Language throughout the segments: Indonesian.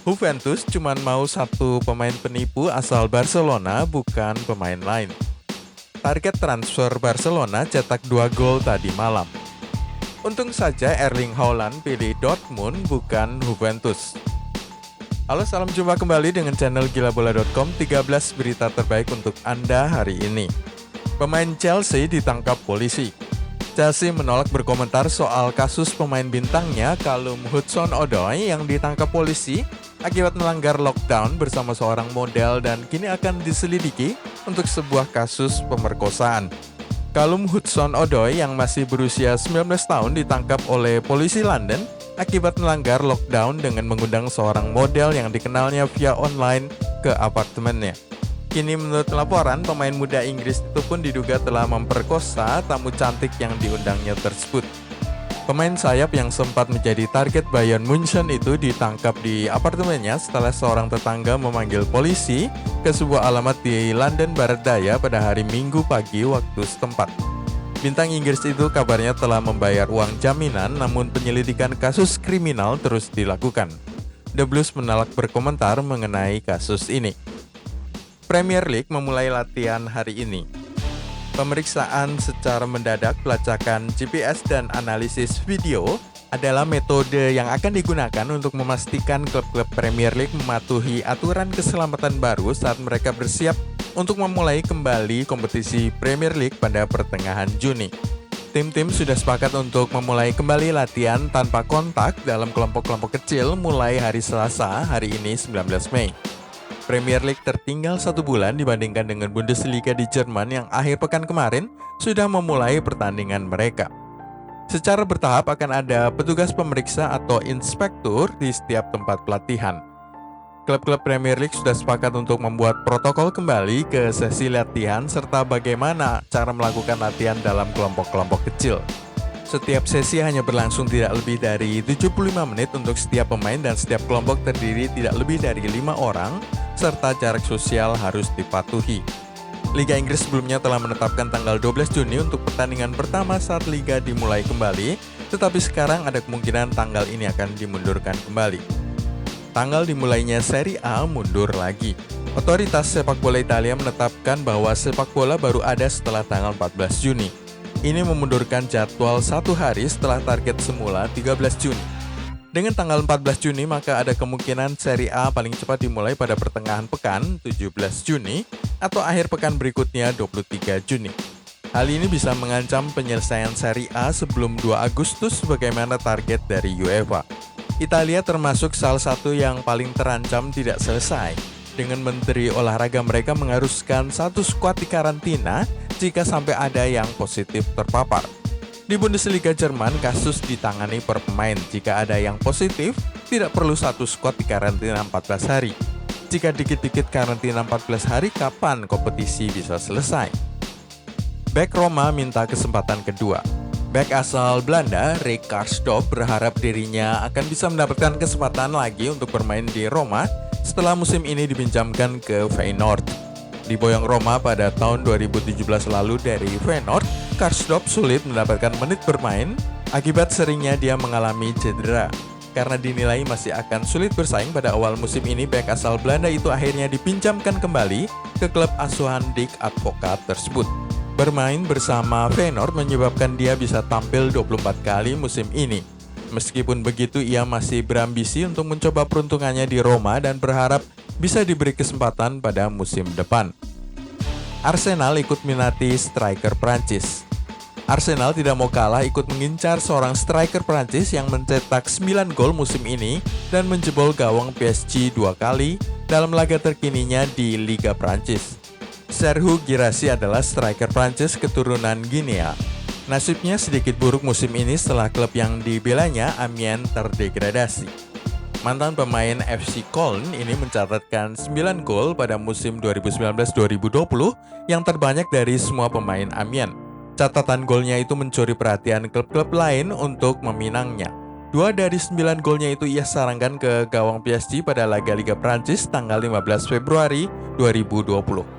Juventus cuma mau satu pemain penipu asal Barcelona, bukan pemain lain. Target transfer Barcelona cetak 2 gol tadi malam. Untung saja Erling Haaland pilih Dortmund, bukan Juventus. Halo, salam jumpa kembali dengan channel gilabola.com. 13 berita terbaik untuk Anda hari ini. Pemain Chelsea ditangkap polisi. Chelsea menolak berkomentar soal kasus pemain bintangnya Callum Hudson-Odoi yang ditangkap polisi akibat melanggar lockdown bersama seorang model dan kini akan diselidiki untuk sebuah kasus pemerkosaan. Callum Hudson-Odoi yang masih berusia 19 tahun ditangkap oleh polisi London akibat melanggar lockdown dengan mengundang seorang model yang dikenalnya via online ke apartemennya. Kini menurut laporan, pemain muda Inggris itu pun diduga telah memperkosa tamu cantik yang diundangnya tersebut. Pemain sayap yang sempat menjadi target Bayern Munchen itu ditangkap di apartemennya setelah seorang tetangga memanggil polisi ke sebuah alamat di London Barat Daya pada hari Minggu pagi waktu setempat. Bintang Inggris itu kabarnya telah membayar uang jaminan, namun penyelidikan kasus kriminal terus dilakukan. The Blues menolak berkomentar mengenai kasus ini. Premier League memulai latihan hari ini. Pemeriksaan secara mendadak, pelacakan GPS dan analisis video adalah metode yang akan digunakan untuk memastikan klub-klub Premier League mematuhi aturan keselamatan baru saat mereka bersiap untuk memulai kembali kompetisi Premier League pada pertengahan Juni. Tim-tim sudah sepakat untuk memulai kembali latihan tanpa kontak dalam kelompok-kelompok kecil mulai hari Selasa, hari ini 19 Mei. Premier League tertinggal 1 bulan dibandingkan dengan Bundesliga di Jerman yang akhir pekan kemarin sudah memulai pertandingan mereka. Secara bertahap akan ada petugas pemeriksa atau inspektur di setiap tempat pelatihan. Klub-klub Premier League sudah sepakat untuk membuat protokol kembali ke sesi latihan serta bagaimana cara melakukan latihan dalam kelompok-kelompok kecil. Setiap sesi hanya berlangsung tidak lebih dari 75 menit untuk setiap pemain dan setiap kelompok terdiri tidak lebih dari 5 orang, serta jarak sosial harus dipatuhi. Liga Inggris sebelumnya telah menetapkan tanggal 12 Juni untuk pertandingan pertama saat Liga dimulai kembali, tetapi sekarang ada kemungkinan tanggal ini akan dimundurkan kembali. Tanggal dimulainya Serie A mundur lagi. Otoritas sepak bola Italia menetapkan bahwa sepak bola baru ada setelah tanggal 14 Juni. Ini memundurkan jadwal 1 hari setelah target semula 13 Juni. Dengan tanggal 14 Juni maka ada kemungkinan Serie A paling cepat dimulai pada pertengahan pekan 17 Juni atau akhir pekan berikutnya 23 Juni. Hal ini bisa mengancam penyelesaian Serie A sebelum 2 Agustus sebagaimana target dari UEFA. Italia termasuk salah satu yang paling terancam tidak selesai, dengan Menteri Olahraga mereka mengharuskan 1 skuad di karantina jika sampai ada yang positif terpapar. Di Bundesliga Jerman, kasus ditangani per pemain. Jika ada yang positif, tidak perlu 1 skuad di karantina 14 hari. Jika dikit-dikit karantina 14 hari, kapan kompetisi bisa selesai? Bek Roma minta kesempatan kedua. Bek asal Belanda, Rick Karsdorp berharap dirinya akan bisa mendapatkan kesempatan lagi untuk bermain di Roma setelah musim ini dipinjamkan ke Feyenoord. Diboyong Roma pada tahun 2017 lalu dari Feyenoord, Karsdorp sulit mendapatkan menit bermain akibat seringnya dia mengalami cedera. Karena dinilai masih akan sulit bersaing pada awal musim ini, bek asal Belanda itu akhirnya dipinjamkan kembali ke klub asuhan Dick Advocaat tersebut. Bermain bersama Feyenoord menyebabkan dia bisa tampil 24 kali musim ini. Meskipun begitu, ia masih berambisi untuk mencoba peruntungannya di Roma dan berharap bisa diberi kesempatan pada musim depan. Arsenal ikut minati striker Prancis. Arsenal tidak mau kalah ikut mengincar seorang striker Prancis yang mencetak 9 gol musim ini dan menjebol gawang PSG 2 kali dalam laga terkininya di Liga Prancis. Serhou Guirassy adalah striker Prancis keturunan Guinea. Nasibnya sedikit buruk musim ini setelah klub yang dibelanya, Amiens, terdegradasi. Mantan pemain FC Köln ini mencatatkan 9 gol pada musim 2019-2020 yang terbanyak dari semua pemain Amiens. Catatan golnya itu mencuri perhatian klub-klub lain untuk meminangnya. 2 dari 9 golnya itu ia sarangkan ke gawang PSG pada laga Liga Prancis tanggal 15 Februari 2020.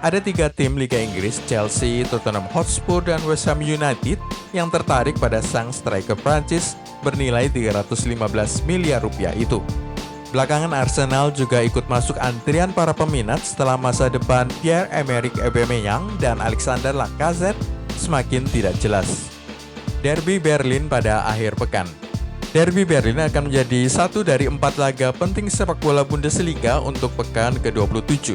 Ada 3 tim Liga Inggris, Chelsea, Tottenham Hotspur, dan West Ham United yang tertarik pada sang striker Prancis bernilai 315 miliar rupiah itu. Belakangan Arsenal juga ikut masuk antrian para peminat setelah masa depan Pierre-Emerick Aubameyang dan Alexander Lacazette semakin tidak jelas. Derby Berlin pada akhir pekan. Derby Berlin akan menjadi satu dari 4 laga penting sepak bola Bundesliga untuk pekan ke-27.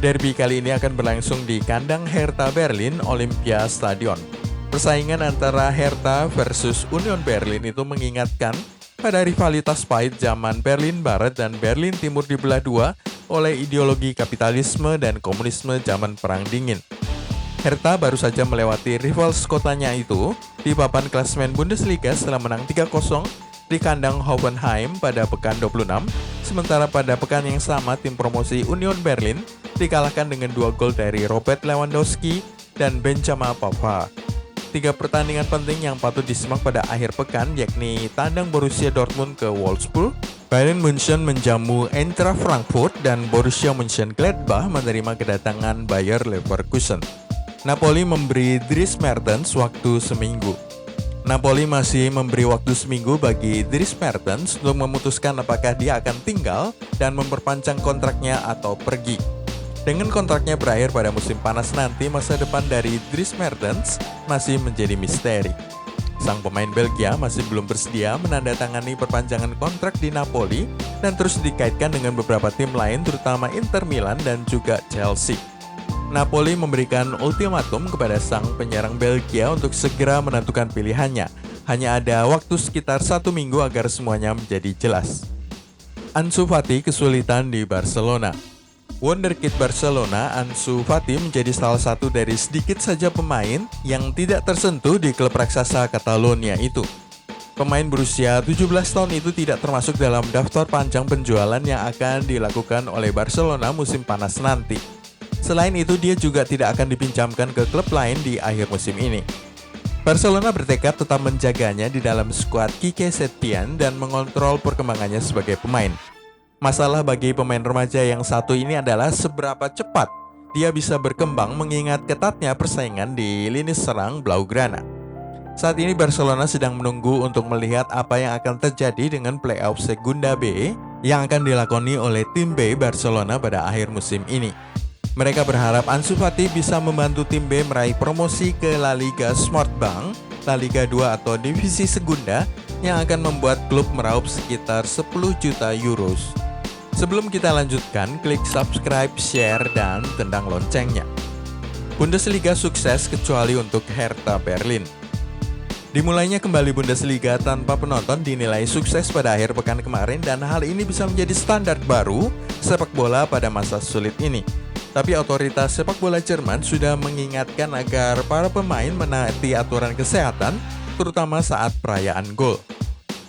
Derby kali ini akan berlangsung di kandang Hertha Berlin Olympia Stadion. Persaingan antara Hertha versus Union Berlin itu mengingatkan pada rivalitas pahit zaman Berlin Barat dan Berlin Timur dibelah dua oleh ideologi kapitalisme dan komunisme zaman Perang Dingin. Hertha baru saja melewati rivals kotanya itu di papan klasemen Bundesliga setelah menang 3-0 di kandang Hoffenheim pada pekan 26, sementara pada pekan yang sama tim promosi Union Berlin dikalahkan dengan 2 gol dari Robert Lewandowski dan Benjamin Pavard. 3 pertandingan penting yang patut disimak pada akhir pekan yakni tandang Borussia Dortmund ke Wolfsburg, Bayern München menjamu Eintracht Frankfurt, dan Borussia Mönchengladbach menerima kedatangan Bayer Leverkusen. Napoli memberi Dries Mertens waktu seminggu. Napoli masih memberi waktu seminggu bagi Dries Mertens untuk memutuskan apakah dia akan tinggal dan memperpanjang kontraknya atau pergi. Dengan kontraknya berakhir pada musim panas nanti, masa depan dari Dries Mertens masih menjadi misteri. Sang pemain Belgia masih belum bersedia menandatangani perpanjangan kontrak di Napoli dan terus dikaitkan dengan beberapa tim lain terutama Inter Milan dan juga Chelsea. Napoli memberikan ultimatum kepada sang penyerang Belgia untuk segera menentukan pilihannya. Hanya ada waktu sekitar 1 minggu agar semuanya menjadi jelas. Ansu Fati kesulitan di Barcelona. Wonderkid Barcelona, Ansu Fati menjadi salah satu dari sedikit saja pemain yang tidak tersentuh di klub raksasa Catalonia itu. Pemain berusia 17 tahun itu tidak termasuk dalam daftar panjang penjualan yang akan dilakukan oleh Barcelona musim panas nanti. Selain itu, dia juga tidak akan dipinjamkan ke klub lain di akhir musim ini. Barcelona bertekad tetap menjaganya di dalam skuad Quique Setién dan mengontrol perkembangannya sebagai pemain. Masalah bagi pemain remaja yang satu ini adalah seberapa cepat dia bisa berkembang mengingat ketatnya persaingan di lini serang Blaugrana. Saat ini Barcelona sedang menunggu untuk melihat apa yang akan terjadi dengan playoff Segunda B yang akan dilakoni oleh tim B Barcelona pada akhir musim ini. Mereka berharap Ansu Fati bisa membantu tim B meraih promosi ke La Liga Smartbank, La Liga 2 atau Divisi Segunda yang akan membuat klub meraup sekitar 10 juta euros. Sebelum kita lanjutkan, klik subscribe, share, dan tendang loncengnya. Bundesliga sukses kecuali untuk Hertha Berlin. Dimulainya kembali Bundesliga tanpa penonton dinilai sukses pada akhir pekan kemarin dan hal ini bisa menjadi standar baru sepak bola pada masa sulit ini. Tapi otoritas sepak bola Jerman sudah mengingatkan agar para pemain menaati aturan kesehatan, terutama saat perayaan gol.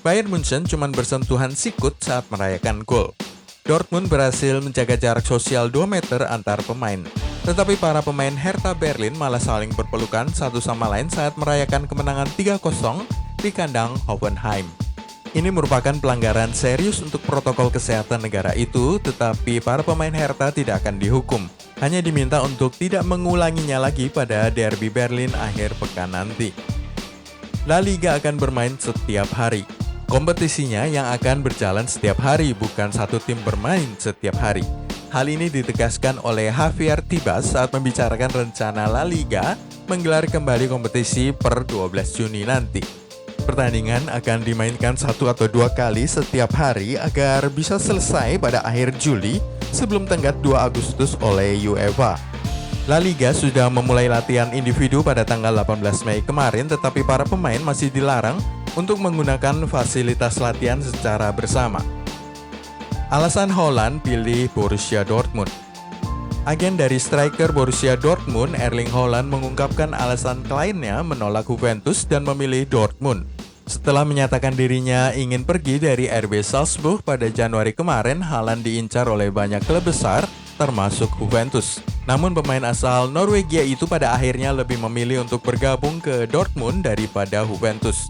Bayern München cuma bersentuhan sikut saat merayakan gol. Dortmund berhasil menjaga jarak sosial 2 meter antar pemain. Tetapi para pemain Hertha Berlin malah saling berpelukan satu sama lain saat merayakan kemenangan 3-0 di kandang Hoffenheim. Ini merupakan pelanggaran serius untuk protokol kesehatan negara itu, tetapi para pemain Hertha tidak akan dihukum. Hanya diminta untuk tidak mengulanginya lagi pada Derby Berlin akhir pekan nanti. La Liga akan bermain setiap hari. Kompetisinya yang akan berjalan setiap hari, bukan satu tim bermain setiap hari. Hal ini ditegaskan oleh Javier Tebas saat membicarakan rencana La Liga menggelar kembali kompetisi per 12 Juni nanti. Pertandingan akan dimainkan 1 atau 2 kali setiap hari agar bisa selesai pada akhir Juli sebelum tenggat 2 Agustus oleh UEFA. La Liga sudah memulai latihan individu pada tanggal 18 Mei kemarin, tetapi para pemain masih dilarang untuk menggunakan fasilitas latihan secara bersama. Alasan Haaland pilih Borussia Dortmund. Agen dari striker Borussia Dortmund, Erling Haaland, mengungkapkan alasan kliennya menolak Juventus dan memilih Dortmund. Setelah menyatakan dirinya ingin pergi dari RB Salzburg pada Januari kemarin, Haaland diincar oleh banyak klub besar, termasuk Juventus. Namun pemain asal Norwegia itu pada akhirnya lebih memilih untuk bergabung ke Dortmund daripada Juventus.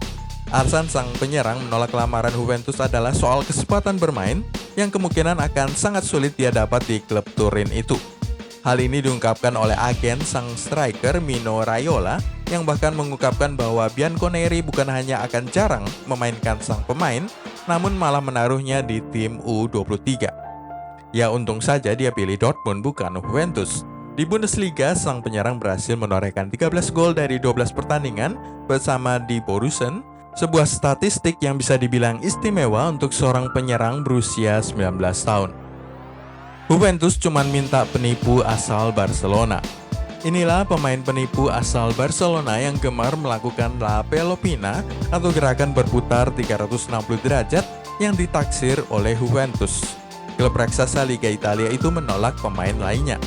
Alasan sang penyerang menolak lamaran Juventus adalah soal kesempatan bermain yang kemungkinan akan sangat sulit dia dapat di klub Turin itu. Hal ini diungkapkan oleh agen sang striker Mino Raiola yang bahkan mengungkapkan bahwa Bianconeri bukan hanya akan jarang memainkan sang pemain, namun malah menaruhnya di tim U23. Ya untung saja dia pilih Dortmund bukan Juventus. Di Bundesliga, sang penyerang berhasil menorehkan 13 gol dari 12 pertandingan bersama di Borussen, sebuah statistik yang bisa dibilang istimewa untuk seorang penyerang berusia 19 tahun. Juventus cuma minta penipu asal Barcelona. Inilah pemain penipu asal Barcelona yang gemar melakukan La Pelopina atau gerakan berputar 360 derajat yang ditaksir oleh Juventus. Klub raksasa Liga Italia itu menolak pemain lainnya.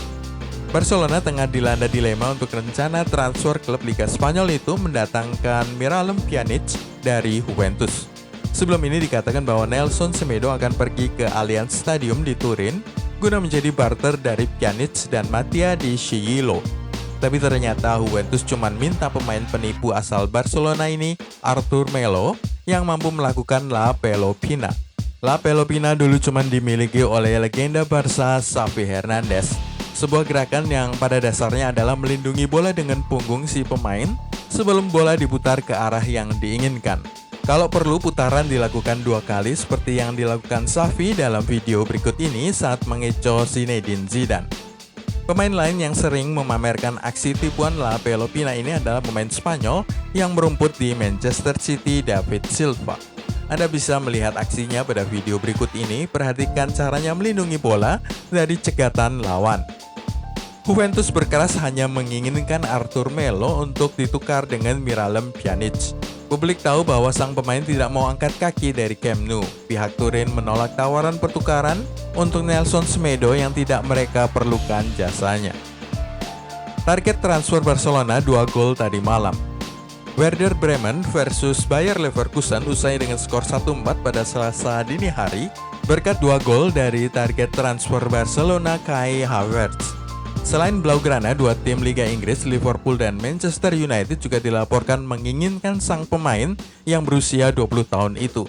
Barcelona tengah dilanda dilema untuk rencana transfer klub Liga Spanyol itu mendatangkan Miralem Pjanic dari Juventus. Sebelum ini dikatakan bahwa Nelson Semedo akan pergi ke Allianz Stadium di Turin guna menjadi barter dari Pjanic dan Mattia Di Sciglio. Tapi ternyata Juventus cuma minta pemain penipu asal Barcelona ini, Arthur Melo, yang mampu melakukan La Pelopina. La Pelopina dulu cuma dimiliki oleh legenda Barca Xavi Hernandez, sebuah gerakan yang pada dasarnya adalah melindungi bola dengan punggung si pemain sebelum bola diputar ke arah yang diinginkan. Kalau perlu, putaran dilakukan 2 kali seperti yang dilakukan Xavi dalam video berikut ini saat mengecoh Zinedine Zidane. Pemain lain yang sering memamerkan aksi tipuan La Pelopina ini adalah pemain Spanyol yang merumput di Manchester City, David Silva. Anda bisa melihat aksinya pada video berikut ini, perhatikan caranya melindungi bola dari cegatan lawan. Juventus berkeras hanya menginginkan Arthur Melo untuk ditukar dengan Miralem Pjanic. Publik tahu bahwa sang pemain tidak mau angkat kaki dari Camp Nou. Pihak Turin menolak tawaran pertukaran untuk Nelson Semedo yang tidak mereka perlukan jasanya. Target transfer Barcelona 2 gol tadi malam. Werder Bremen versus Bayer Leverkusen usai dengan skor 1-4 pada Selasa dini hari berkat 2 gol dari target transfer Barcelona Kai Havertz. Selain Blaugrana, 2 tim Liga Inggris, Liverpool dan Manchester United juga dilaporkan menginginkan sang pemain yang berusia 20 tahun itu.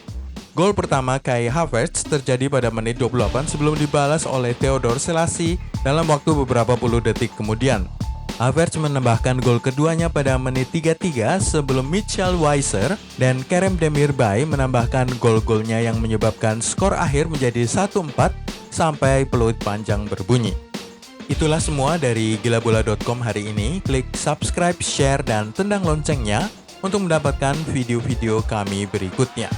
Gol pertama Kai Havertz terjadi pada menit 28 sebelum dibalas oleh Theodore Selassie dalam waktu beberapa puluh detik kemudian. Havertz menambahkan gol keduanya pada menit 33 sebelum Mitchell Weiser dan Kerem Demirbay menambahkan gol-golnya yang menyebabkan skor akhir menjadi 1-4 sampai peluit panjang berbunyi. Itulah semua dari gilabola.com hari ini. Klik subscribe, share, dan tendang loncengnya untuk mendapatkan video-video kami berikutnya.